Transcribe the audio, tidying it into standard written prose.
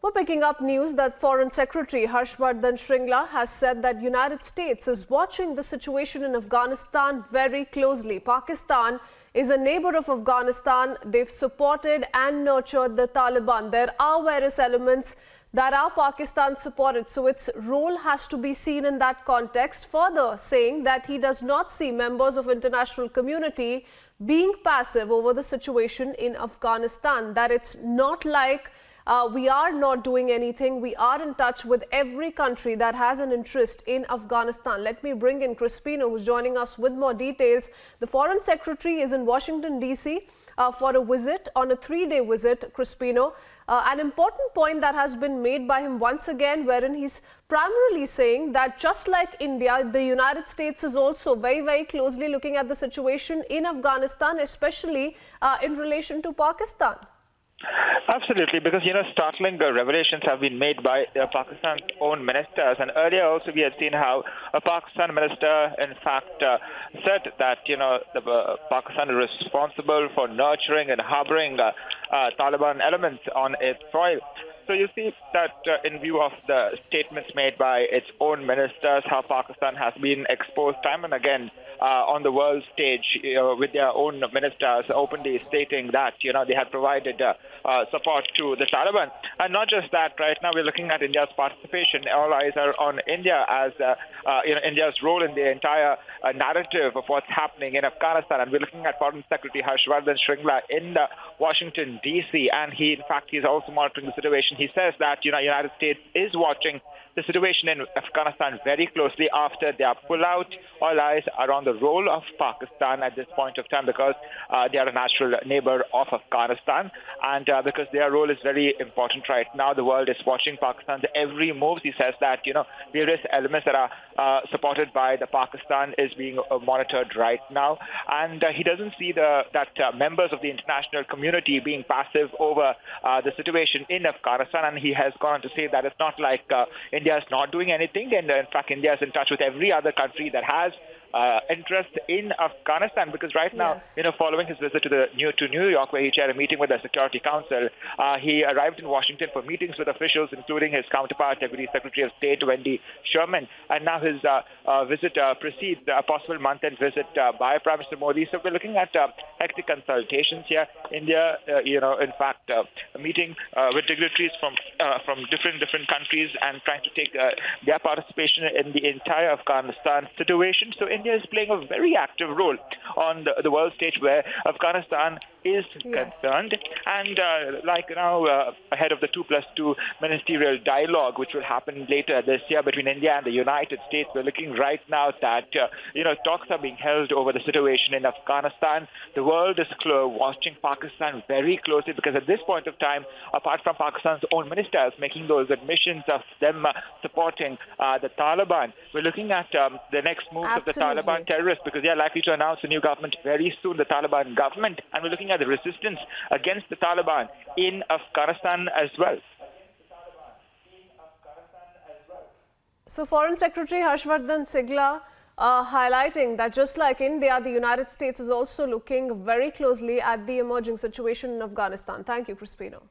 We're picking up news that Foreign Secretary Shringla has said that United States is watching the situation in Afghanistan very closely. Pakistan is a neighbor of Afghanistan. They've supported and nurtured the Taliban. There are various elements that are Pakistan supported, so its role has to be seen in that context. Further saying that he does not see members of international community being passive over the situation in Afghanistan, that it's not like we are not doing anything. We are in touch with every country that has an interest in Afghanistan. Let me bring in Crispino, who's joining us with more details. The Foreign Secretary is in Washington, D.C. For a visit, on a 3-day visit, Crispino. An important point that has been made by him once again, wherein he's primarily saying that just like India, the United States is also very, very closely looking at the situation in Afghanistan, especially in relation to Pakistan. Absolutely, because, startling revelations have been made by Pakistan's own ministers. And earlier also we had seen how a Pakistan minister, in fact, said that, Pakistan is responsible for nurturing and harboring Taliban elements on its soil. So you see that in view of the statements made by its own ministers, how Pakistan has been exposed time and again on the world stage with their own ministers openly stating that, they had provided support to the Taliban. And not just that, right now we're looking at India's participation. All eyes are on India as, India's role in the entire narrative of what's happening in Afghanistan. And we're looking at Foreign Secretary Shringla in Washington, D.C. And he, in fact, he's also monitoring the situation. He says that, United States is watching the situation in Afghanistan very closely after their pullout. All eyes are on the role of Pakistan at this point of time because they are a natural neighbor of Afghanistan and because their role is very important right now. The world is watching Pakistan's every move. He says that, various elements that are supported by the Pakistan is being monitored right now. And he doesn't see that members of the international community being passive over the situation in Afghanistan. And he has gone on to say that it's not like India is not doing anything, and in fact India is in touch with every other country that has interest in Afghanistan, because right now, following his visit to New York, where he chaired a meeting with the Security Council, he arrived in Washington for meetings with officials, including his counterpart, Deputy Secretary of State Wendy Sherman, and now his visit precedes a possible month-end visit by Prime Minister Modi. So we're looking at hectic consultations here. India, in fact, meeting with dignitaries from different countries and trying to take their participation in the entire Afghanistan situation. So India is playing a very active role on the world stage where Afghanistan is concerned. And ahead of the 2+2 ministerial dialogue, which will happen later this year between India and the United States, we're looking right now that, talks are being held over the situation in Afghanistan. The world is watching Pakistan very closely because at this point of time, apart from Pakistan's own ministers making those admissions of them supporting the Taliban, we're looking at the next moves of the Taliban terrorists because they are likely to announce a new government very soon, the Taliban government, and we're looking at the resistance against the Taliban in Afghanistan as well. So Foreign Secretary Shringla highlighting that just like India, the United States is also looking very closely at the emerging situation in Afghanistan. Thank you, Crispino.